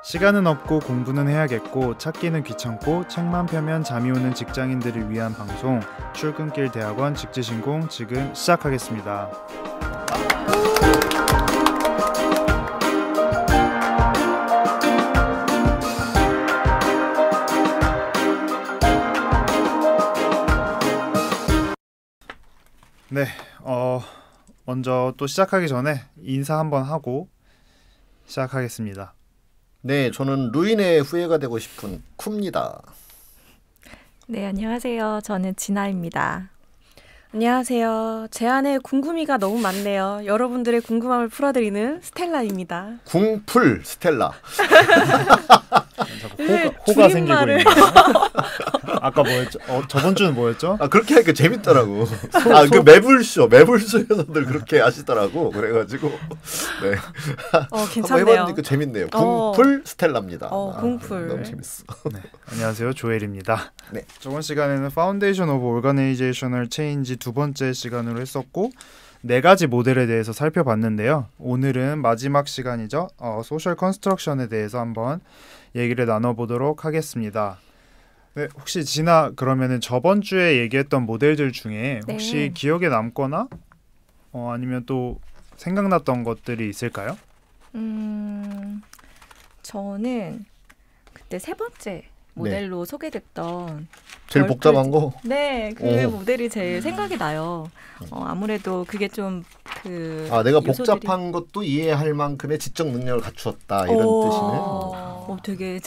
시간은 없고 공부는 해야겠고 찾기는 귀찮고 책만 펴면 잠이 오는 직장인들을 위한 방송 출근길 대학원 직지신공 지금 시작하겠습니다. 네, 먼저 또 시작하기 전에 인사 한번 하고 시작하겠습니다. 네, 저는 루인의 후예가 되고 싶은 쿠입니다. 네, 안녕하세요. 저는 진아입니다. 안녕하세요. 제 안에 궁금이가 너무 많네요. 여러분들의 궁금함을 풀어드리는 스텔라입니다. 궁풀 스텔라. 호가 생기고 있네요. 아까 뭐였죠? 저번 주는 뭐였죠? 아, 그렇게 하니까 재밌더라고. 그 매불쇼에서들 그렇게 하시더라고. 그래가지고 네. 괜찮네요. 한번 해봤으니까 재밌네요. 궁풀 스텔라입니다. 궁풀. 너무 재밌어. 네, 안녕하세요, 조엘입니다. 네. 저번 시간에는 Foundation of Organizational Change 두 번째 시간으로 했었고 네 가지 모델에 대해서 살펴봤는데요. 오늘은 마지막 시간이죠. 소셜 컨스트럭션에 대해서 한번 얘기를 나눠보도록 하겠습니다. 네, 혹시 진아 그러면은 저번 주에 얘기했던 모델들 중에 혹시 기억에 남거나 아니면 또 생각났던 것들이 있을까요? 저는 그때 세 번째 모델로 소개됐던 제일 복잡한 거? 네, 그 모델이 제일 생각이 나요. 아무래도 그게 좀 내가 복잡한 것도 이해할 만큼의 지적 능력을 갖추었다 이런 뜻이네. 되게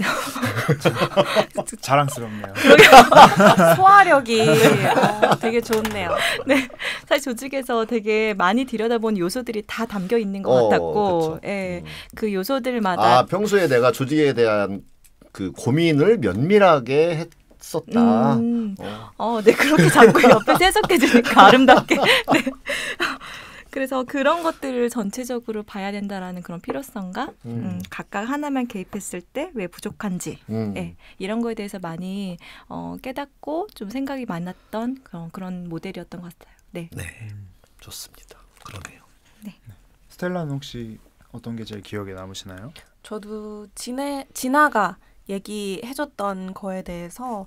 자랑스럽네요. 소화력이 되게 좋네요. 네, 사실 조직에서 되게 많이 들여다본 요소들이 다 담겨 있는 것 같았고, 예, 그 요소들마다 평소에 내가 조직에 대한 그 고민을 면밀하게 했었다. 네, 그렇게 자꾸 옆에서 해석해 주니까 아름답게. 네. 그래서 그런 것들을 전체적으로 봐야 된다라는 그런 필요성과 각각 하나만 개입했을 때 왜 부족한지 이런 거에 대해서 많이 깨닫고 좀 생각이 많았던 그런 모델이었던 것 같아요. 네, 좋습니다. 그러네요. 네. 스텔라는 혹시 어떤 게 제일 기억에 남으시나요? 저도 진아가 얘기해줬던 거에 대해서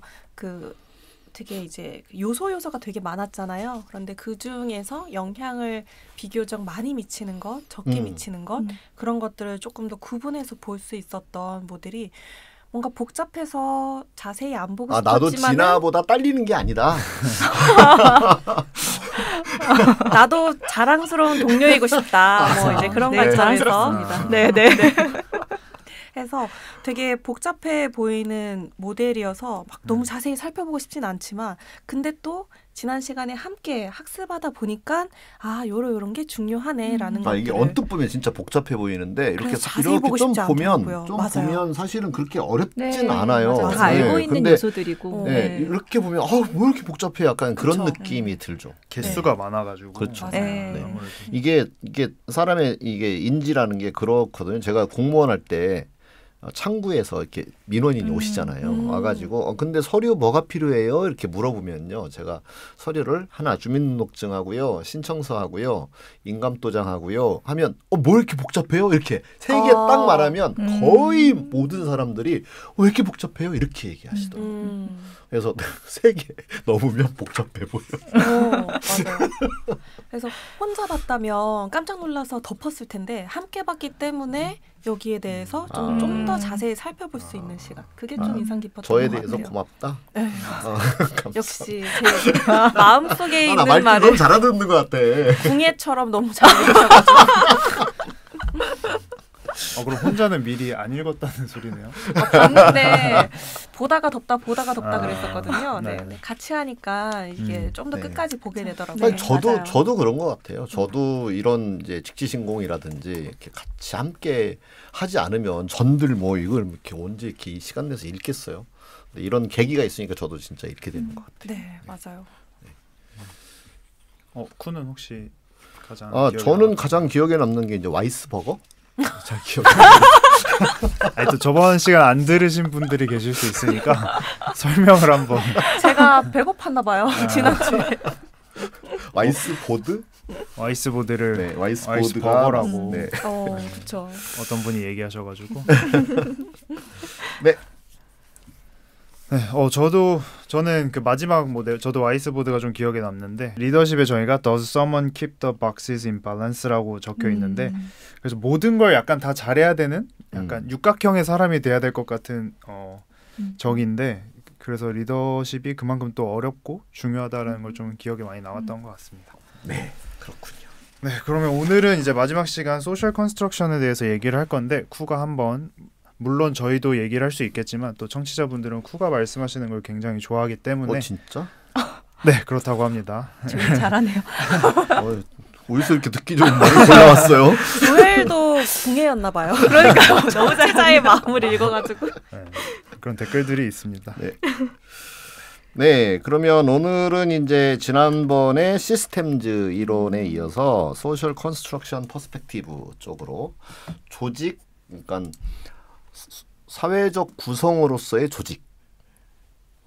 되게 이제 요소가 되게 많았잖아요. 그런데 그 중에서 영향을 비교적 많이 미치는 것, 적게 미치는 것 그런 것들을 조금 더 구분해서 볼 수 있었던 모델이 뭔가 복잡해서 자세히 안 보고 싶었지만 나도 진아보다 딸리는 게 아니다. 나도 자랑스러운 동료이고 싶다. 이제 그런 걸 자랑스럽습니다. 네. 해서 되게 복잡해 보이는 모델이어서 막 너무 자세히 살펴보고 싶진 않지만 근데 또 지난 시간에 함께 학습하다 보니까 요런 게 중요하네라는 것들을 이게 언뜻 보면 진짜 복잡해 보이는데 이렇게 보고 좀 싶지 보면 않더라고요. 보면 사실은 그렇게 어렵진 않아요. 맞아요. 다 알고 있는 요소들이고 이렇게 보면 뭐 이렇게 복잡해 약간 그런 느낌이 들죠. 개수가 많아가지고 그렇죠. 이게 사람의 이게 인지라는 게 그렇거든요. 제가 공무원 할 때 창구에서 이렇게 민원인이 오시잖아요. 와가지고 근데 서류 뭐가 필요해요? 이렇게 물어보면요. 제가 서류를 하나 주민등록증하고요. 신청서하고요. 인감도장하고요. 하면 뭐 이렇게 복잡해요? 이렇게 세 개 딱 말하면 거의 모든 사람들이 왜 이렇게 복잡해요? 이렇게 얘기하시더라고요. 그래서 세 개 넘으면 복잡해 보여. 맞아요. 그래서 혼자 봤다면 깜짝 놀라서 덮었을 텐데 함께 봤기 때문에 여기에 대해서 좀 더 자세히 살펴볼 수 있는 시간. 그게 좀 인상 깊었던 것 같아요. 저에 대해서 고맙다. 역시 제 마음속에 있는 말을 너무 잘 알아듣는 것 같아. 궁예처럼 너무 잘 읽으셔가지고. 그럼 혼자는 미리 안 읽었다는 소리네요. 봤는데 보다가 덥다 그랬었거든요. 네. 같이 하니까 이게 좀 더 끝까지 보게 되더라고요. 저도 그런 것 같아요. 저도 이런 이제 직지신공이라든지 이렇게 같이 함께 하지 않으면 전들 이걸 이렇게 언제 이렇게 시간 내서 읽겠어요. 근데 이런 계기가 있으니까 저도 진짜 읽게 되는 것 같아요. 네, 맞아요. 쿠는 혹시 가장 저는 가장 기억에 남는 게 이제 와이스버거. 잘 기억이 또 저번 시간 안 들으신 분들이 계실 수 있으니까 설명을 한번. 제가 배고팠나 봐요. 지난주에. 와이스보드? 와이스보드를 네, 와이스보드가 와이스버거라고 네. 그렇죠. 어떤 분이 얘기하셔가지고. 네. 네, 저는 그 마지막 모델, 저도 와이스보드가 좀 기억에 남는데 리더십의 정의가 Does someone keep the boxes in balance라고 적혀 있는데 그래서 모든 걸 약간 다 잘해야 되는 약간 육각형의 사람이 돼야 될 것 같은 정의인데 그래서 리더십이 그만큼 또 어렵고 중요하다는 걸 좀 기억에 많이 남았던 것 같습니다. 네, 그렇군요. 네, 그러면 오늘은 이제 마지막 시간 소셜 컨스트럭션에 대해서 얘기를 할 건데 쿠가 한번 물론 저희도 얘기를 할 수 있겠지만 또 청취자분들은 쿠가 말씀하시는 걸 굉장히 좋아하기 때문에 진짜? 네, 그렇다고 합니다. 조율 잘하네요. 어디서 이렇게 듣기 좋은 말을 골라왔어요? 조엘도 궁예였나 봐요. 그러니까요. 너무 잘 마음을 읽어가지고. 네, 그런 댓글들이 있습니다. 네. 네, 그러면 오늘은 이제 지난번에 시스템즈 이론에 이어서 소셜 컨스트럭션 퍼스펙티브 쪽으로 조직, 그러니까 사회적 구성으로서의 조직,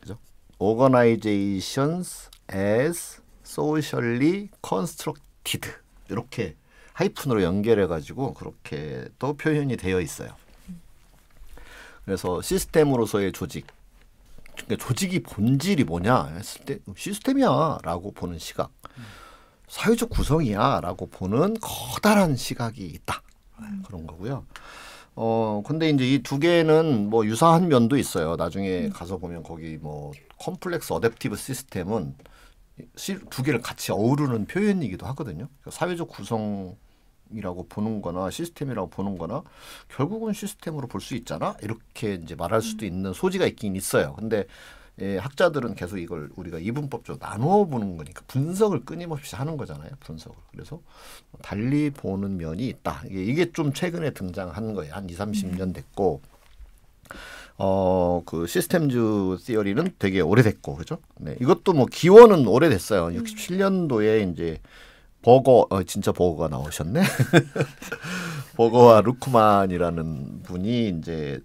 그죠? Organizations as socially constructed 이렇게 하이픈으로 연결해가지고 그렇게 또 표현이 되어 있어요. 그래서 시스템으로서의 조직, 그러니까 조직이 본질이 뭐냐 했을 때 시스템이야라고 보는 시각, 사회적 구성이야라고 보는 커다란 시각이 있다. 그런 거고요. 근데 이제 이 두 개는 뭐 유사한 면도 있어요. 나중에 가서 보면 거기 뭐 컴플렉스 어댑티브 시스템은 두 개를 같이 어우르는 표현이기도 하거든요. 그러니까 사회적 구성이라고 보는 거나 시스템이라고 보는 거나 결국은 시스템으로 볼 수 있잖아. 이렇게 이제 말할 수도 있는 소지가 있긴 있어요. 근데 학자들은 계속 이걸 우리가 이분법적으로 나누어 보는 거니까 분석을 끊임없이 하는 거잖아요. 분석을. 그래서 달리 보는 면이 있다. 이게 좀 최근에 등장한 거예요. 한 20-30년 됐고 그 시스템즈 시어리는 되게 오래됐고 그죠? 네. 이것도 뭐 기원은 오래됐어요. 67년도에 이제 진짜 버거가 나오셨네. 버거와 루크만이라는 분이 이제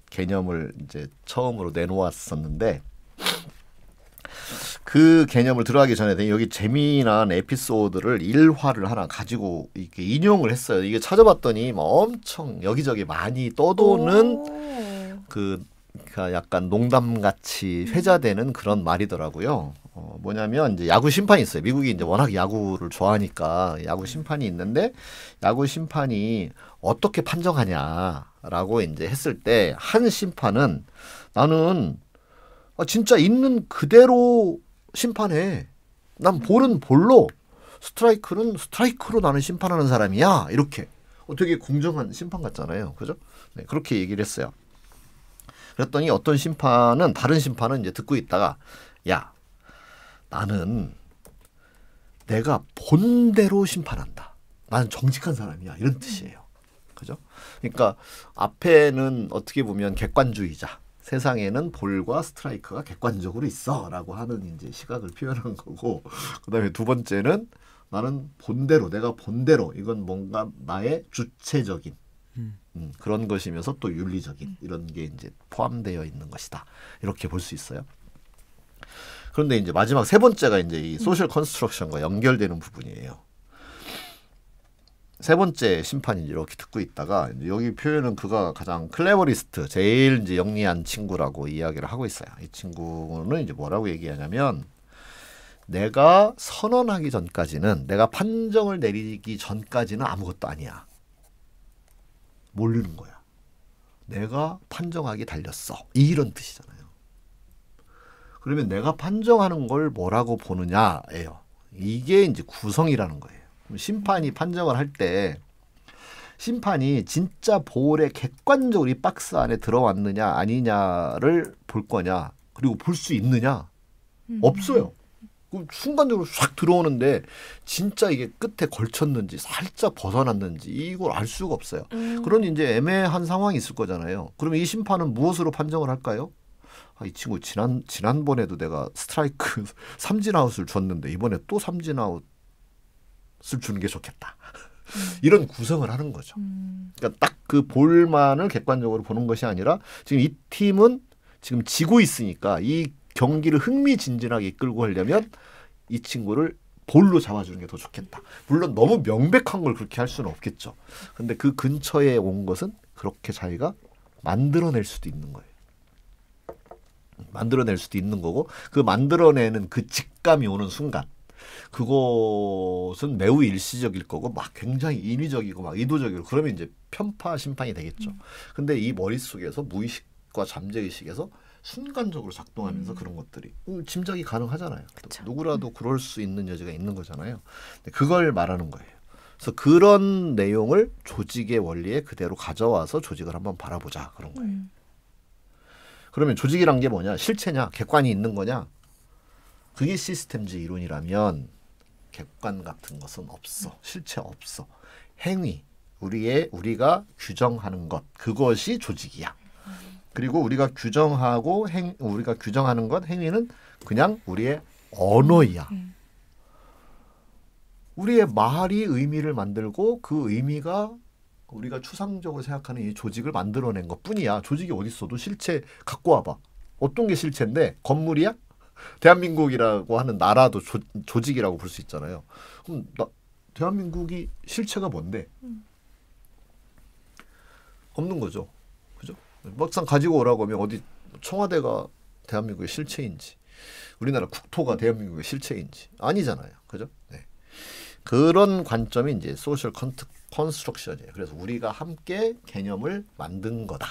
개념을 이제 처음으로 내놓았었는데 그 개념을 들어가기 전에 여기 재미난 에피소드를 일화를 하나 가지고 이렇게 인용을 했어요. 이게 찾아봤더니 뭐 엄청 여기저기 많이 떠도는 그 약간 농담같이 회자되는 그런 말이더라고요. 뭐냐면 이제 야구 심판이 있어요. 미국이 이제 워낙 야구를 좋아하니까 야구 심판이 있는데 야구 심판이 어떻게 판정하냐라고 이제 했을 때 한 심판은 나는 진짜 있는 그대로 심판해. 난 볼은 볼로 스트라이크는 스트라이크로 나는 심판하는 사람이야. 이렇게 되게 공정한 심판 같잖아요. 그죠? 네, 그렇게 얘기를 했어요. 그랬더니 어떤 심판은 다른 심판은 이제 듣고 있다가 야 나는 내가 본대로 심판한다. 나는 정직한 사람이야. 이런 뜻이에요. 그죠? 그러니까 앞에는 어떻게 보면 객관주의자. 세상에는 볼과 스트라이크가 객관적으로 있어라고 하는 이제 시각을 표현한 거고, 그다음에 두 번째는 나는 본대로 내가 본대로 이건 뭔가 나의 주체적인 그런 것이면서 또 윤리적인 이런 게 이제 포함되어 있는 것이다. 이렇게 볼 수 있어요. 그런데 이제 마지막 세 번째가 이제 이 소셜 컨스트럭션과 연결되는 부분이에요. 세 번째 심판이 이렇게 듣고 있다가 여기 표현은 그가 가장 클레버리스트, 제일 이제 영리한 친구라고 이야기를 하고 있어요. 이 친구는 이제 뭐라고 얘기하냐면 내가 선언하기 전까지는, 내가 판정을 내리기 전까지는 아무것도 아니야. 모르는 거야. 내가 판정하기 달렸어. 이런 뜻이잖아요. 그러면 내가 판정하는 걸 뭐라고 보느냐예요. 이게 이제 구성이라는 거예요. 심판이 판정을 할 때 심판이 진짜 볼에 객관적으로 이 박스 안에 들어왔느냐 아니냐를 볼 거냐, 그리고 볼 수 있느냐? 없어요. 순간적으로 싹 들어오는데 진짜 이게 끝에 걸쳤는지 살짝 벗어났는지 이걸 알 수가 없어요. 그런 이제 애매한 상황이 있을 거잖아요. 그러면 이 심판은 무엇으로 판정을 할까요? 이 친구 지난번에도 내가 스트라이크 삼진 아웃을 줬는데 이번에 또 삼진 아웃을 주는 게 좋겠다. 이런 구성을 하는 거죠. 그러니까 딱 그 볼만을 객관적으로 보는 것이 아니라 지금 이 팀은 지금 지고 있으니까 이 경기를 흥미진진하게 이끌고 하려면 이 친구를 돌로 잡아주는 게 더 좋겠다. 물론 너무 명백한 걸 그렇게 할 수는 없겠죠. 근데 그 근처에 온 것은 그렇게 자기가 만들어낼 수도 있는 거예요. 만들어낼 수도 있는 거고 그 만들어내는 그 직감이 오는 순간 그것은 매우 일시적일 거고 막 굉장히 인위적이고 막 의도적이고 그러면 이제 편파 심판이 되겠죠. 근데 이 머릿속에서 무의식과 잠재의식에서 순간적으로 작동하면서 그런 것들이 짐작이 가능하잖아요. 누구라도 그럴 수 있는 여지가 있는 거잖아요. 그걸 말하는 거예요. 그래서 그런 내용을 조직의 원리에 그대로 가져와서 조직을 한번 바라보자 그런 거예요. 그러면 조직이란 게 뭐냐? 실체냐? 객관이 있는 거냐? 그게 시스템주의 이론이라면 객관 같은 것은 없어. 실체 없어. 행위, 우리가 규정하는 것, 그것이 조직이야. 그리고 우리가 규정하는 것, 행위는 그냥 우리의 언어이야. 우리의 말이 의미를 만들고 그 의미가 우리가 추상적으로 생각하는 이 조직을 만들어낸 것뿐이야. 조직이 어디 있어도 실체 갖고 와봐. 어떤 게 실체인데 건물이야? 대한민국이라고 하는 나라도 조직이라고 볼 수 있잖아요. 그럼 대한민국이 실체가 뭔데? 없는 거죠. 그죠? 막상 가지고 오라고 하면 어디 청와대가 대한민국의 실체인지 우리나라 국토가 대한민국의 실체인지 아니잖아요. 그죠? 네. 그런 관점이 이제 소셜 컨스트럭션이에요. 그래서 우리가 함께 개념을 만든 거다.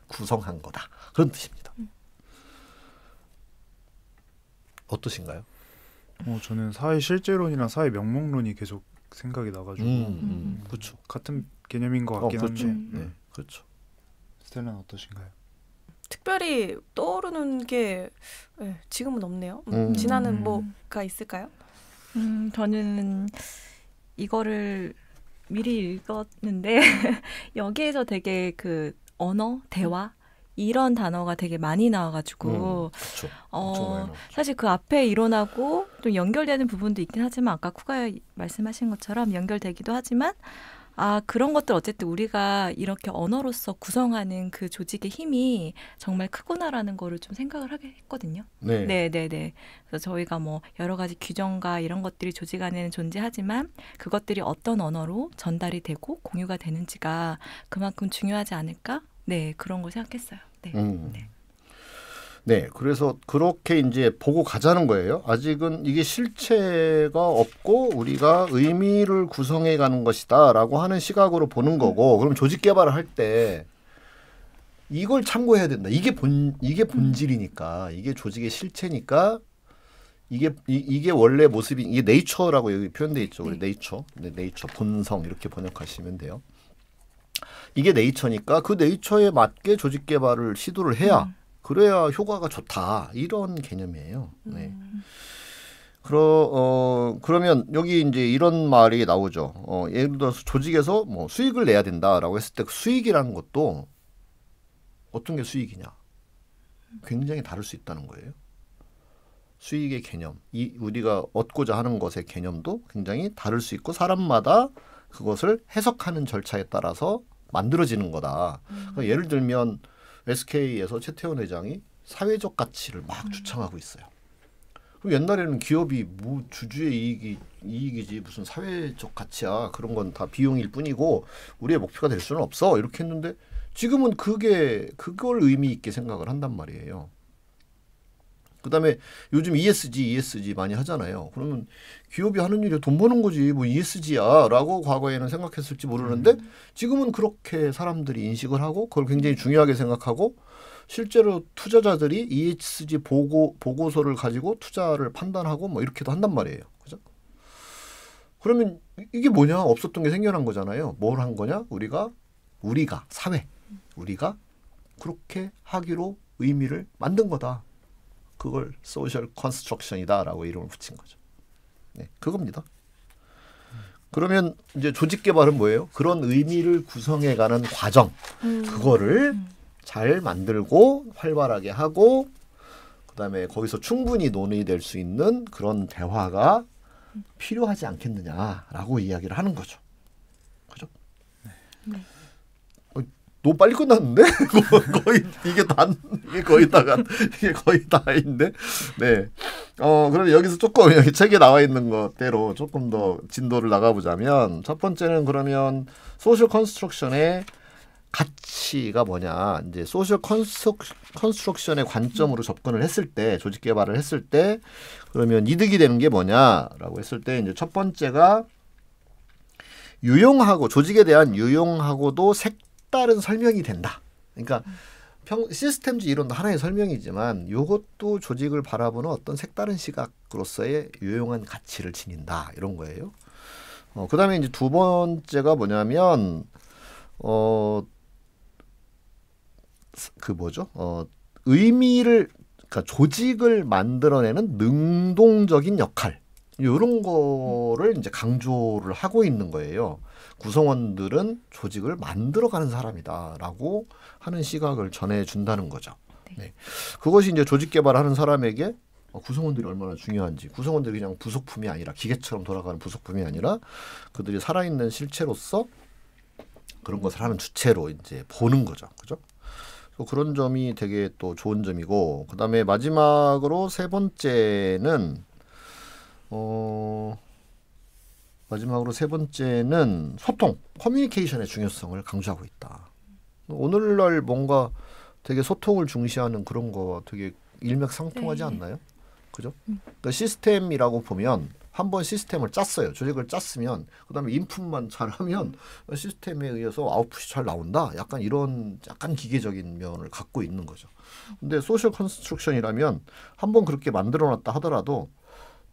구성한 거다. 그런 뜻입니다. 어떠신가요? 저는 사회 실제론이랑 사회 명목론이 계속 생각이 나가지고 그렇죠. 같은 개념인 것 같긴 그렇죠. 한데 네, 그렇죠. 스텔라는 어떠신가요? 특별히 떠오르는 게 지금은 없네요. 진아는 뭐가 있을까요? 저는 이거를 미리 읽었는데 여기에서 되게 그 언어, 대화 이런 단어가 되게 많이 나와가지고 그렇죠. 엄청 많이 나왔죠. 사실 그 앞에 이론하고 좀 연결되는 부분도 있긴 하지만 아까 쿠가 말씀하신 것처럼 연결되기도 하지만 그런 것들 어쨌든 우리가 이렇게 언어로서 구성하는 그 조직의 힘이 정말 크구나라는 거를 좀 생각을 하게 했거든요. 네. 네. 그래서 저희가 뭐 여러 가지 규정과 이런 것들이 조직 안에는 존재하지만 그것들이 어떤 언어로 전달이 되고 공유가 되는지가 그만큼 중요하지 않을까? 네, 그런 걸 생각했어요. 네. 네, 그래서 그렇게 이제 보고 가자는 거예요. 아직은 이게 실체가 없고 우리가 의미를 구성해 가는 것이다라고 하는 시각으로 보는 거고, 그럼 조직 개발을 할 때 이걸 참고해야 된다. 이게 본질이니까, 이게 조직의 실체니까, 이게 원래 모습이 이게 네이처라고 여기 표현돼 있죠. 우리 네이처, 네이처 본성 이렇게 번역하시면 돼요. 이게 네이처니까 그 네이처에 맞게 조직 개발을 시도를 해야. 그래야 효과가 좋다. 이런 개념이에요. 네. 그러면 여기 이제 이런 말이 나오죠. 예를 들어서 조직에서 뭐 수익을 내야 된다라고 했을 때 그 수익이라는 것도 어떤 게 수익이냐? 굉장히 다를 수 있다는 거예요. 수익의 개념, 우리가 얻고자 하는 것의 개념도 굉장히 다를 수 있고 사람마다 그것을 해석하는 절차에 따라서 만들어지는 거다. 그러니까 예를 들면 SK에서 최태원 회장이 사회적 가치를 막 주창하고 있어요. 그럼 옛날에는 기업이 뭐 주주의 이익이지 무슨 사회적 가치야. 그런 건 다 비용일 뿐이고 우리의 목표가 될 수는 없어. 이렇게 했는데 지금은 그걸 의미 있게 생각을 한단 말이에요. 그다음에 요즘 ESG 많이 하잖아요. 그러면 기업이 하는 일이 돈 버는 거지 뭐 ESG야라고 과거에는 생각했을지 모르는데 지금은 그렇게 사람들이 인식을 하고 그걸 굉장히 중요하게 생각하고 실제로 투자자들이 ESG 보고서를 가지고 투자를 판단하고 뭐 이렇게도 한단 말이에요. 그죠? 그러면 이게 뭐냐? 없었던 게 생겨난 거잖아요. 뭘 한 거냐? 우리가 사회, 우리가 그렇게 하기로 의미를 만든 거다. 그걸 소셜 컨스트럭션이다라고 이름을 붙인 거죠. 네, 그겁니다. 그러면 이제 조직 개발은 뭐예요? 그런 의미를 구성해가는 과정, 그거를 잘 만들고 활발하게 하고 그다음에 거기서 충분히 논의될 수 있는 그런 대화가 필요하지 않겠느냐라고 이야기를 하는 거죠. 그죠? 너무 빨리 끝났는데 이게 거의 다인데. 네. 그럼 여기서 조금 여기 책에 나와 있는 것대로 조금 더 진도를 나가보자면 첫 번째는 그러면 소셜 컨스트럭션의 가치가 뭐냐. 이제 소셜 컨스트럭션의 관점으로 접근을 했을 때, 조직 개발을 했을 때, 그러면 이득이 되는 게 뭐냐라고 했을 때, 이제 첫 번째가 유용하고, 조직에 대한 유용하고도 색다른 설명이 된다. 그러니까 시스템주 이론도 하나의 설명이지만 이것도 조직을 바라보는 어떤 색다른 시각으로서의 유용한 가치를 지닌다. 이런 거예요. 그다음에 이제 두 번째가 뭐냐면 의미를, 그러니까 조직을 만들어내는 능동적인 역할, 이런 거를 이제 강조를 하고 있는 거예요. 구성원들은 조직을 만들어가는 사람이다라고 하는 시각을 전해준다는 거죠. 네. 그것이 이제 조직 개발하는 사람에게 구성원들이 얼마나 중요한지, 구성원들이 그냥 부속품이 아니라, 기계처럼 돌아가는 부속품이 아니라 그들이 살아있는 실체로서 그런 것을 하는 주체로 이제 보는 거죠. 그죠? 그런 점이 되게 또 좋은 점이고, 그다음에 마지막으로 세 번째는 소통, 커뮤니케이션의 중요성을 강조하고 있다. 오늘날 뭔가 되게 소통을 중시하는 그런 거 되게 일맥상통하지 않나요? 그죠? 그러니까 시스템이라고 보면 한번 시스템을 짰어요. 조직을 짰으면 그다음에 인풋만 잘하면 시스템에 의해서 아웃풋이 잘 나온다. 약간 이런 약간 기계적인 면을 갖고 있는 거죠. 근데 소셜 컨스트럭션이라면 한번 그렇게 만들어놨다 하더라도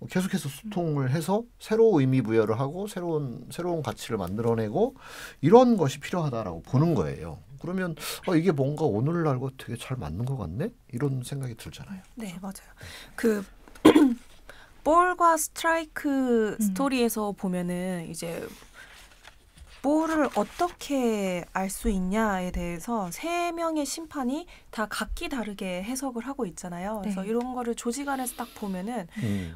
계속해서 소통을 해서 새로운 의미 부여를 하고 새로운 가치를 만들어내고 이런 것이 필요하다라고 보는 거예요. 그러면 이게 뭔가 오늘날과 되게 잘 맞는 것 같네? 이런 생각이 들잖아요. 네, 맞아요. 그 볼과 스트라이크 스토리에서 보면은 이제 볼을 어떻게 알 수 있냐에 대해서 3명의 심판이 다 각기 다르게 해석을 하고 있잖아요. 그래서 이런 거를 조직 안에서 딱 보면은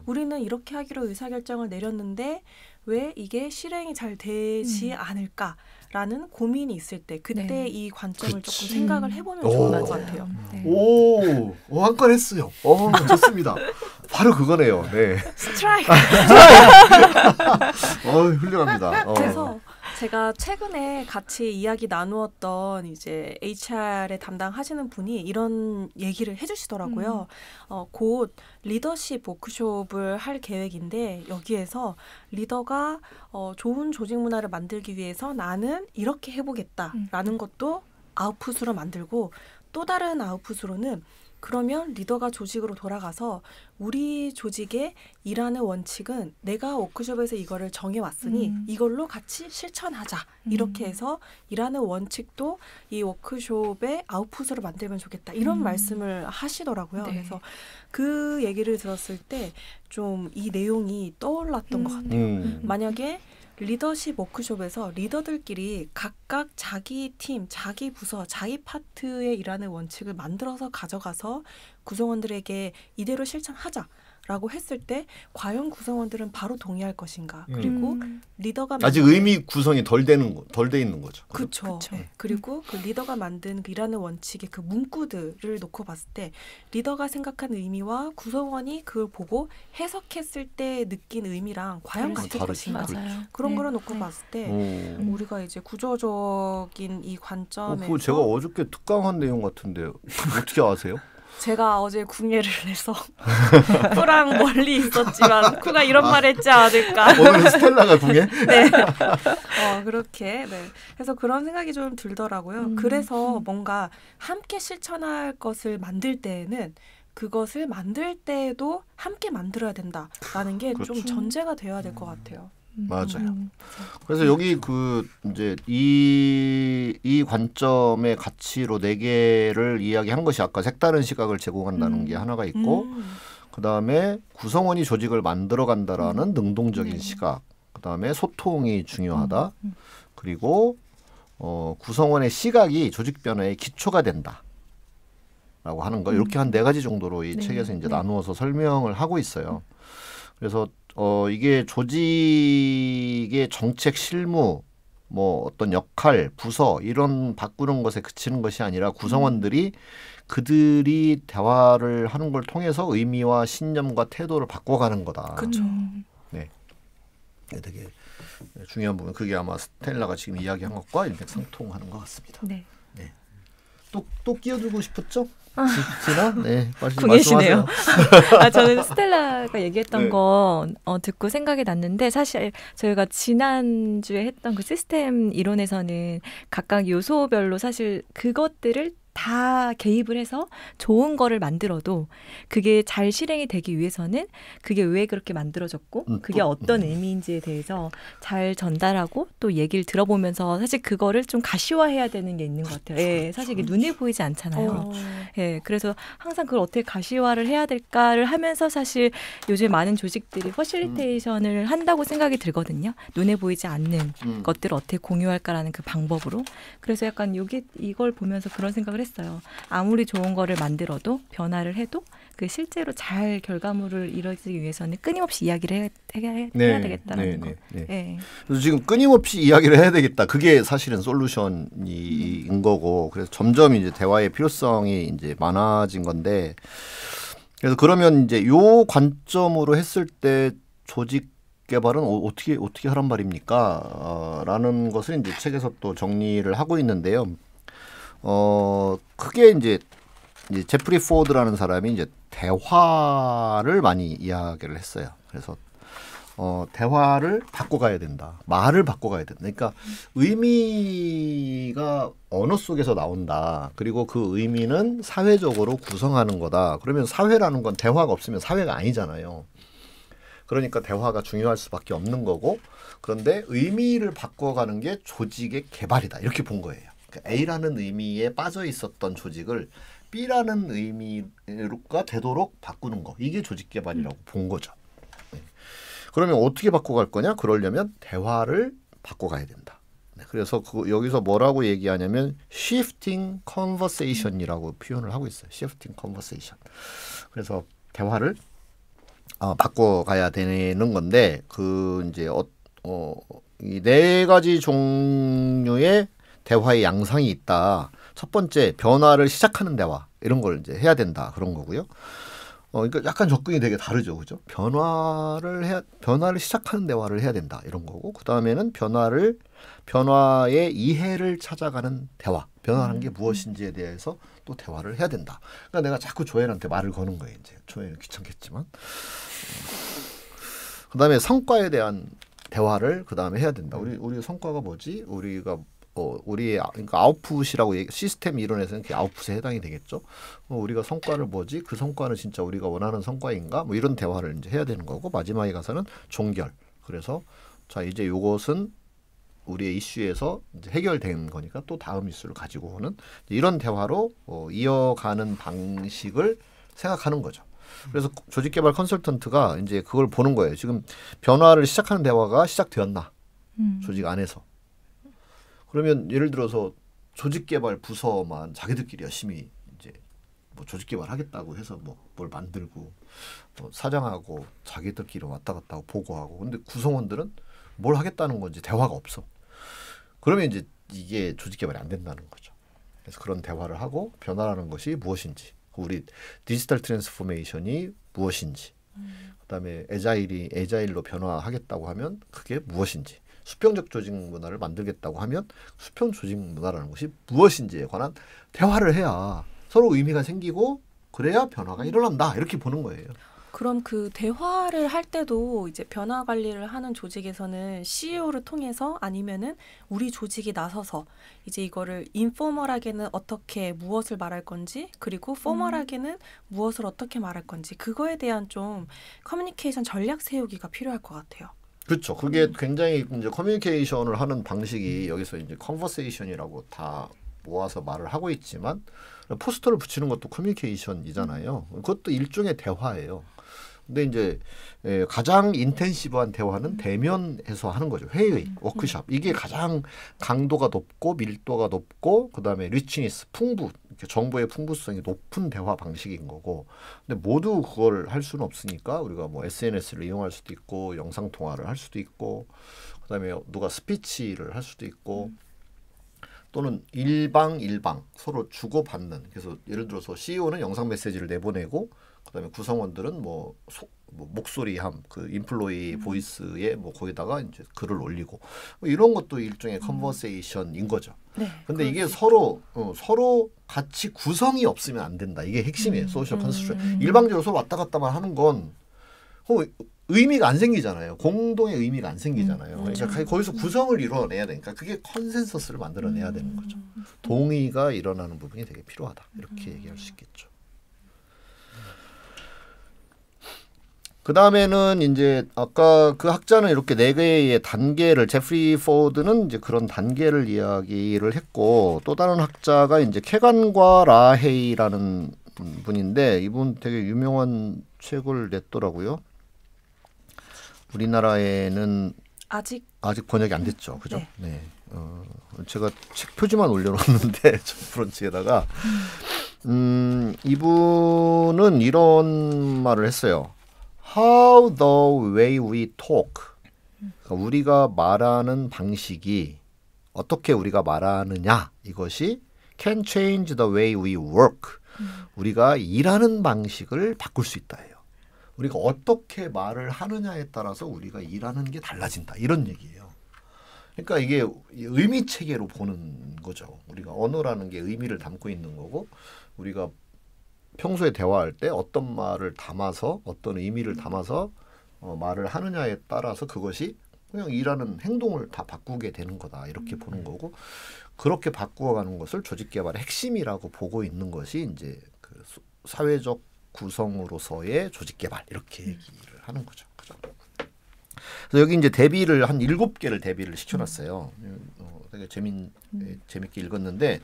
우리는 이렇게 하기로 의사결정을 내렸는데 왜 이게 실행이 잘 되지 않을까라는 고민이 있을 때 그때 이 관점을 조금 생각을 해보면 좋을 것 같아요. 오, 한 건 했어요. 좋습니다. 바로 그거네요. 네. 스트라이크. 훌륭합니다. 그래서 제가 최근에 같이 이야기 나누었던 이제 HR에 담당하시는 분이 이런 얘기를 해주시더라고요. 곧 리더십 워크숍을 할 계획인데 여기에서 리더가 좋은 조직 문화를 만들기 위해서 나는 이렇게 해보겠다라는 것도 아웃풋으로 만들고 또 다른 아웃풋으로는 그러면 리더가 조직으로 돌아가서 우리 조직의 일하는 원칙은 내가 워크숍에서 이거를 정해왔으니 이걸로 같이 실천하자. 이렇게 해서 일하는 원칙도 이 워크숍의 아웃풋으로 만들면 좋겠다. 이런 말씀을 하시더라고요. 네. 그래서 그 얘기를 들었을 때 좀 이 내용이 떠올랐던 것 같아요. 만약에 리더십 워크숍에서 리더들끼리 각각 자기 팀, 자기 부서, 자기 파트에 일하는 원칙을 만들어서 가져가서 구성원들에게 이대로 실천하자라고 했을 때 과연 구성원들은 바로 동의할 것인가? 그리고 리더가 아직 의미 구성이 덜 돼 있는 거죠. 그렇죠. 네. 그리고 그 리더가 만든 그 일하는 원칙의 그 문구들을 놓고 봤을 때 리더가 생각한 의미와 구성원이 그걸 보고 해석했을 때 느낀 의미랑 과연 같을 것인가? 맞아요. 그런 거를 놓고 봤을 때 우리가 이제 구조적인 이 관점에서 그거 제가 어저께 특강한 내용 같은데 어떻게 아세요? 제가 어제 궁예를 해서 쿠랑 멀리 있었지만 쿠가 이런 말 했지 않을까. 오늘은 스텔라가 궁예? 네. 그렇게. 네. 그래서 그런 생각이 좀 들더라고요. 그래서 뭔가 함께 실천할 것을 만들 때에는 그것을 만들 때에도 함께 만들어야 된다라는 게 좀 전제가 되어야 될 것 같아요. 맞아요. 그래서 여기 이제 이 관점의 가치로 4개를 이야기한 것이 아까 색다른 시각을 제공한다는 게 하나가 있고, 그 다음에 구성원이 조직을 만들어간다라는 능동적인 시각, 그 다음에 소통이 중요하다, 그리고 구성원의 시각이 조직 변화의 기초가 된다라고 하는 거, 이렇게 한 4가지 정도로 이 책에서 이제 나누어서 설명을 하고 있어요. 그래서 이게 조직의 정책 실무 뭐 어떤 역할, 부서 이런 바꾸는 것에 그치는 것이 아니라 구성원들이 그들이 대화를 하는 걸 통해서 의미와 신념과 태도를 바꿔가는 거다. 그렇죠. 네, 되게 중요한 부분. 그게 아마 스텔라가 지금 이야기한 것과 일맥상통하는 것 같습니다. 네. 또 끼어들고 싶었죠? 지나? 네, 궁예시네요. 말씀하세요. 저는 스텔라가 얘기했던 네. 거 듣고 생각이 났는데 사실 저희가 지난주에 했던 그 시스템 이론에서는 각각 요소별로 사실 그것들을 다 개입을 해서 좋은 거를 만들어도 그게 잘 실행이 되기 위해서는 그게 왜 그렇게 만들어졌고 그게 어떤 의미인지에 대해서 잘 전달하고 또 얘기를 들어보면서 사실 그거를 좀 가시화해야 되는 게 있는 것 같아요. 예, 사실 이게 눈에 보이지 않잖아요. 예, 그래서 항상 그걸 어떻게 가시화를 해야 될까를 하면서 사실 요즘 많은 조직들이 퍼실리테이션을 한다고 생각이 들거든요. 눈에 보이지 않는 것들을 어떻게 공유할까라는 그 방법으로. 그래서 약간 이걸 보면서 그런 생각을 했어요. 아무리 좋은 거를 만들어도 변화를 해도 그 실제로 잘 결과물을 이루어지기 위해서는 끊임없이 이야기를 해야 되겠다는 거. 네. 그래서 지금 끊임없이 이야기를 해야 되겠다. 그게 사실은 솔루션인 거고, 그래서 점점 이제 대화의 필요성이 이제 많아진 건데, 그래서 그러면 이제 요 관점으로 했을 때 조직 개발은 어떻게 하란 말입니까? 라는 것을 이제 책에서 또 정리를 하고 있는데요. 크게 이제 제프리 포드라는 사람이 이제 대화를 많이 이야기를 했어요. 그래서 대화를 바꿔가야 된다. 말을 바꿔가야 된다. 그러니까 의미가 언어 속에서 나온다. 그리고 그 의미는 사회적으로 구성하는 거다. 그러면 사회라는 건 대화가 없으면 사회가 아니잖아요. 그러니까 대화가 중요할 수밖에 없는 거고, 그런데 의미를 바꿔가는 게 조직의 개발이다. 이렇게 본 거예요. A라는 의미에 빠져 있었던 조직을 B라는 의미가 되도록 바꾸는 거. 이게 조직 개발이라고 본 거죠. 네. 그러면 어떻게 바꿔갈 거냐? 그러려면 대화를 바꿔가야 된다. 네. 그래서 여기서 뭐라고 얘기하냐면 shifting conversation이라고 표현을 하고 있어요. shifting conversation. 그래서 대화를 바꿔가야 되는 건데 이제 이 네 가지 종류의 대화의 양상이 있다. 첫 번째, 변화를 시작하는 대화. 이런 걸 이제 해야 된다. 그런 거고요. 그러니까 약간 접근이 되게 다르죠. 그죠? 변화를 시작하는 대화를 해야 된다. 이런 거고. 그다음에는 변화의 이해를 찾아가는 대화. 변화라는 게 무엇인지에 대해서 또 대화를 해야 된다. 그러니까 내가 자꾸 조엘한테 말을 거는 거예요. 이제 조엘은 귀찮겠지만. 그다음에 성과에 대한 대화를 그다음에 해야 된다. 우리 성과가 뭐지? 우리의 그러니까 아웃풋이라고 시스템 이론에서는 그 아웃풋에 해당이 되겠죠. 우리가 성과를 뭐지? 그 성과는 진짜 우리가 원하는 성과인가? 뭐 이런 대화를 이제 해야 되는 거고, 마지막에 가서는 종결. 그래서 자, 이제 요것은 우리의 이슈에서 이제 해결된 거니까 또 다음 이슈를 가지고 오는 이런 대화로 이어가는 방식을 생각하는 거죠. 그래서 조직개발 컨설턴트가 이제 그걸 보는 거예요. 지금 변화를 시작하는 대화가 시작되었나? 조직 안에서. 그러면 예를 들어서 조직개발 부서만 자기들끼리 열심히 이제 뭐 조직개발 하겠다고 해서 뭐 뭘 만들고 사장하고 자기들끼리 왔다 갔다 하고 보고하고, 근데 구성원들은 뭘 하겠다는 건지 대화가 없어. 그러면 이제 이게 조직개발이 안 된다는 거죠. 그래서 그런 대화를 하고 변화라는 것이 무엇인지, 우리 디지털 트랜스포메이션이 무엇인지, 그다음에 에자일로 변화하겠다고 하면 그게 무엇인지, 수평적 조직 문화를 만들겠다고 하면 수평 조직 문화라는 것이 무엇인지에 관한 대화를 해야 서로 의미가 생기고, 그래야 변화가 일어난다. 이렇게 보는 거예요. 그럼 그 대화를 할 때도 이제 변화 관리를 하는 조직에서는 CEO를 통해서 아니면은 우리 조직이 나서서 이제 이거를 인포멀하게는 어떻게 무엇을 말할 건지, 그리고 포멀하게는 무엇을 어떻게 말할 건지, 그거에 대한 좀 커뮤니케이션 전략 세우기가 필요할 것 같아요. 그렇죠. 그게 굉장히 이제 커뮤니케이션을 하는 방식이 여기서 이제 컨버세이션이라고 다 모아서 말을 하고 있지만, 포스터를 붙이는 것도 커뮤니케이션이잖아요. 그것도 일종의 대화예요. 근데 이제 가장 인텐시브한 대화는 대면에서 하는 거죠. 회의, 워크숍. 이게 가장 강도가 높고 밀도가 높고 그다음에 리치니스, 풍부, 이렇게 정보의 풍부성이 높은 대화 방식인 거고. 근데 모두 그걸 할 수는 없으니까 우리가 뭐 SNS를 이용할 수도 있고 영상 통화를 할 수도 있고 그다음에 누가 스피치를 할 수도 있고 또는 일방 서로 주고받는. 그래서 예를 들어서 CEO는 영상 메시지를 내보내고 그다음에 구성원들은 뭐 목소리함 그 인플로이 보이스에 뭐 거기다가 이제 글을 올리고 뭐 이런 것도 일종의 컨버세이션인 거죠. 네, 근데 이게 서로 같이 구성이 없으면 안 된다. 이게 핵심이에요. 소셜 컨스트럭션. 일방적으로 서로 왔다 갔다만 하는 건 의미가 안 생기잖아요. 공동의 의미가 안 생기잖아요. 그러니까 거기서 구성을 이루어내야 되니까 그게 컨센서스를 만들어내야 되는 거죠. 동의가 일어나는 부분이 되게 필요하다. 이렇게 얘기할 수 있겠죠. 그 다음에는 이제 아까 그 학자는 이렇게 4개의 단계를 제프리 포드는 이제 그런 단계를 이야기를 했고 또 다른 학자가 이제 케간과 라헤이라는 분인데 이분 되게 유명한 책을 냈더라고요. 우리나라에는 아직 번역이 안 됐죠, 그죠? 네. 제가 책 표지만 올려놓았는데 브런치에다가 이분은 이런 말을 했어요. How the way we talk, 그러니까 우리가 말하는 방식이 어떻게 우리가 말하느냐 이것이 can change the way we work. 우리가 일하는 방식을 바꿀 수 있다 해요. 우리가 어떻게 말을 하느냐에 따라서 우리가 일하는 게 달라진다. 이런 얘기예요. 그러니까 이게 의미 체계로 보는 거죠. 우리가 언어라는 게 의미를 담고 있는 거고 우리가 평소에 대화할 때 어떤 말을 담아서 어떤 의미를 담아서 말을 하느냐에 따라서 그것이 그냥 일하는 행동을 다 바꾸게 되는 거다. 이렇게 보는 거고 그렇게 바꾸어가는 것을 조직개발의 핵심이라고 보고 있는 것이 이제 그 사회적 구성으로서의 조직개발 이렇게 얘기를 하는 거죠. 그죠? 그래서 여기 이제 대비를 한 7개를 대비를 시켜놨어요. 되게 재밌게 읽었는데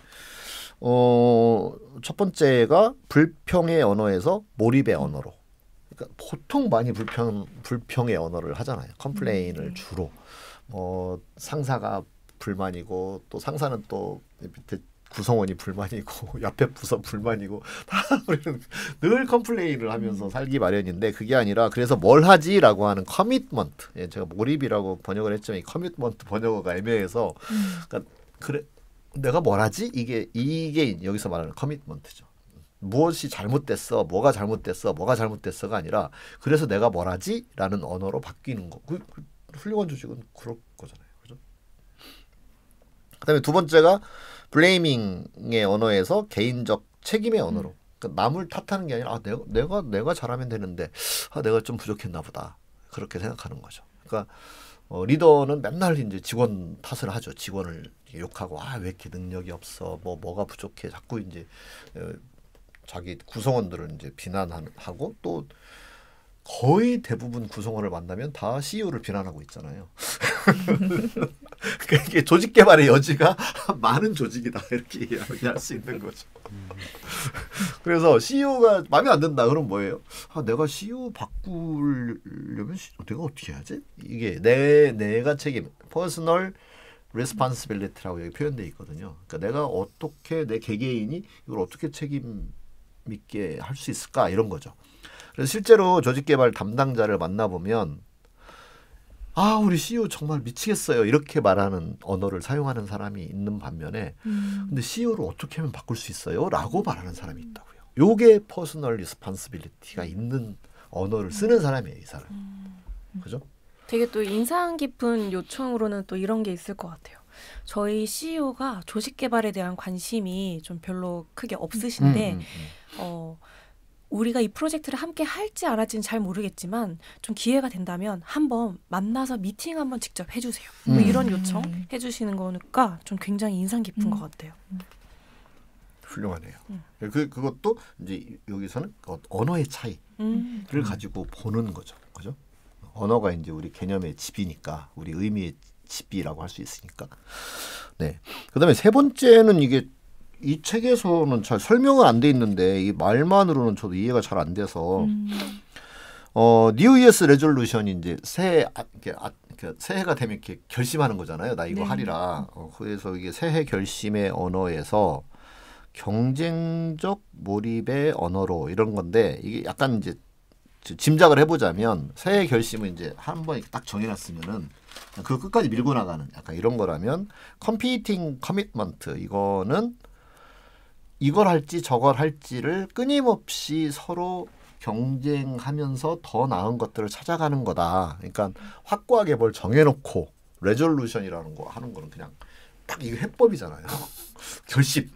첫 번째가 불평의 언어에서 몰입의 언어로. 그러니까 보통 많이 불평의 언어를 하잖아요. 컴플레인을 주로. 상사가 불만이고 또 상사는 또 밑에 구성원이 불만이고 옆에 부서 불만이고 다 우리는 늘 컴플레인을 하면서 살기 마련인데 그게 아니라 그래서 뭘 하지라고 하는 커미트먼트. 예, 제가 몰입이라고 번역을 했지만 이 커미트먼트 번역어가 애매해서 그러니까 그래 내가 뭘 하지? 이게 여기서 말하는 커미트먼트죠. 무엇이 잘못됐어, 뭐가 잘못됐어가 아니라 그래서 내가 뭘 하지? 라는 언어로 바뀌는 거. 그 훌륭한 조직은 그럴 거잖아요. 그죠? 그다음에 두 번째가 블레이밍의 언어에서 개인적 책임의 언어로. 그러니까 남을 탓하는 게 아니라 내가 잘하면 되는데 내가 좀 부족했나 보다. 그렇게 생각하는 거죠. 그러니까 리더는 맨날 이제 직원 탓을 하죠. 직원을 욕하고 왜 이렇게 능력이 없어, 뭐가 부족해, 자꾸 이제 자기 구성원들을 이제 비난하고 또 거의 대부분 구성원을 만나면 다 CEO를 비난하고 있잖아요. 그러니까 이게 조직 개발의 여지가 많은 조직이다 이렇게 이야기할 수 있는 거죠. 그래서 CEO가 마음에 안 든다 그럼 뭐예요? 내가 CEO 바꾸려면 내가 어떻게 해야지? 이게 내가 책임, 퍼스널 responsibility라고 여기 표현되어 있거든요. 그러니까 내가 어떻게 내 개개인이 이걸 어떻게 책임 있게 할 수 있을까 이런 거죠. 그래서 실제로 조직개발 담당자를 만나보면 우리 CEO 정말 미치겠어요 이렇게 말하는 언어를 사용하는 사람이 있는 반면에 근데 CEO를 어떻게 하면 바꿀 수 있어요? 라고 말하는 사람이 있다고요. 요게 퍼스널 리스폰시빌리티가 있는 언어를 쓰는 사람이에요. 이 사람. 그죠? 되게 또 인상 깊은 요청으로는 또 이런 게 있을 것 같아요. 저희 CEO가 조직 개발에 대한 관심이 좀 별로 크게 없으신데 우리가 이 프로젝트를 함께 할지 안 할지는 잘 모르겠지만 좀 기회가 된다면 한번 만나서 미팅 한번 직접 해주세요. 뭐 이런 요청 해주시는 거니까 좀 굉장히 인상 깊은 것 같아요. 훌륭하네요. 그것도 이제 여기서는 언어의 차이를 가지고 보는 거죠. 그죠? 언어가 이제 우리 개념의 집이니까 우리 의미의 집이라고 할 수 있으니까. 네. 그다음에 세 번째는 이게 이 책에서는 잘 설명은 안 돼 있는데 이 말만으로는 저도 이해가 잘 안 돼서 뉴 이어스 레졸루션이 이제 새해가 되면 이렇게 결심하는 거잖아요. 나 이거 네. 하리라. 그래서 이게 새해 결심의 언어에서 경쟁적 몰입의 언어로 이런 건데 이게 약간 이제 짐작을 해보자면 새해 결심은 이제 한 번 딱 정해놨으면은 그 끝까지 밀고 나가는 약간 이런 거라면 competing commitment 이거는 이걸 할지 저걸 할지를 끊임없이 서로 경쟁하면서 더 나은 것들을 찾아가는 거다. 그러니까 확고하게 뭘 정해놓고 레졸루션이라는 거 하는 거는 그냥 딱 이게 해법이잖아요. 결심.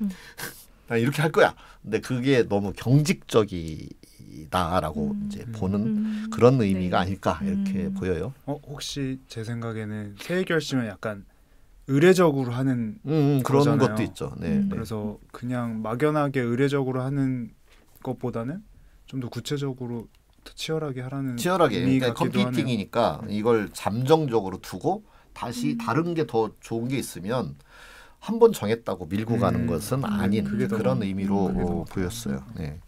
나 이렇게 할 거야. 근데 그게 너무 경직적이다라고 이제 보는 그런 의미가 네. 아닐까 이렇게 보여요. 혹시 제 생각에는 새해 결심은 약간 의례적으로 하는 그런 거잖아요. 것도 있죠. 네. 네. 그래서 그냥 막연하게 의례적으로 하는 것보다는 좀 더 구체적으로 더 치열하게 하라는 치열하게 의미 그러니까 같기도 컴피팅이니까 이걸 잠정적으로 두고 다시 다른 게 더 좋은 게 있으면 한 번 정했다고 밀고 가는 것은 아닌 그게 더 그런 그게 의미로 더 보였어요. 네.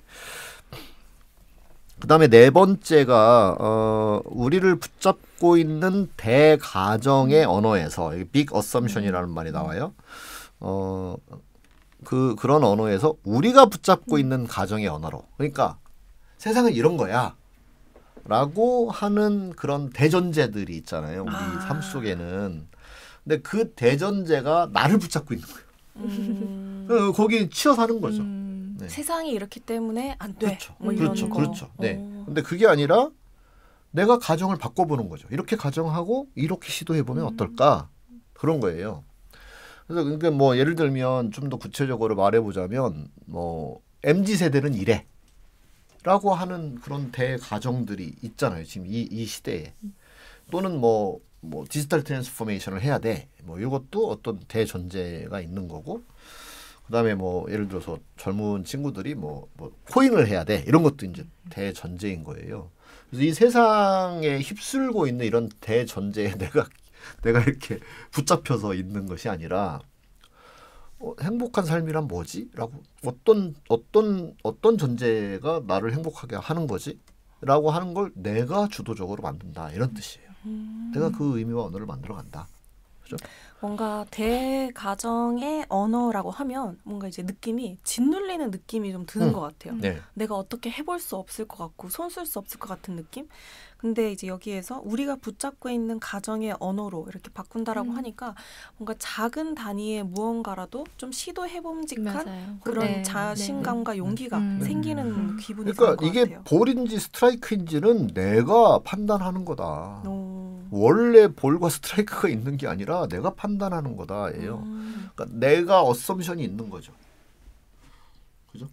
그다음에 네 번째가 우리를 붙잡고 있는 대가정의 언어에서 빅 어썸션이라는 말이 나와요. 그런 언어에서 우리가 붙잡고 있는 가정의 언어로 그러니까 세상은 이런 거야 라고 하는 그런 대전제들이 있잖아요. 우리 삶 속에는. 근데 그 대전제가 나를 붙잡고 있는 거예요. 거기에 치여 사는 거죠. 네. 세상이 이렇기 때문에 안 돼. 그렇죠. 뭐 이런 그렇죠. 거. 그렇죠. 네. 근데 그게 아니라 내가 가정을 바꿔보는 거죠. 이렇게 가정하고 이렇게 시도해보면 어떨까? 그런 거예요. 그래서 그러니까 뭐 예를 들면 좀 더 구체적으로 말해보자면 뭐 MZ세대는 이래 라고 하는 그런 대가정들이 있잖아요. 지금 이 시대에. 또는 뭐 디지털 트랜스포메이션을 해야 돼. 뭐 이것도 어떤 대전제가 있는 거고 그다음에 뭐 예를 들어서 젊은 친구들이 뭐 코인을 해야 돼. 이런 것도 이제 대전제인 거예요. 그래서 이 세상에 휩쓸고 있는 이런 대전제에 내가 이렇게 붙잡혀서 있는 것이 아니라 행복한 삶이란 뭐지? 라고 어떤 전제가 나를 행복하게 하는 거지? 라고 하는 걸 내가 주도적으로 만든다. 이런 뜻이에요. 내가 그 의미와 언어를 만들어간다. 그죠? 뭔가 대가정의 언어라고 하면 뭔가 이제 느낌이 짓눌리는 느낌이 좀 드는 것 같아요. 네. 내가 어떻게 해볼 수 없을 것 같고 손 쓸 수 없을 것 같은 느낌? 근데 이제 여기에서 우리가 붙잡고 있는 가정의 언어로 이렇게 바꾼다라고 하니까 뭔가 작은 단위의 무언가라도 좀 시도해봄직한 맞아요. 그런 네. 자신감과 용기가 생기는 기분이 드는 그러니까 것 이게 같아요. 볼인지 스트라이크인지는 내가 판단하는 거다. 오. 원래 볼과 스트라이크가 있는 게 아니라 내가 판단하는 거다예요. 그러니까 내가 어썸션이 있는 거죠. 그죠?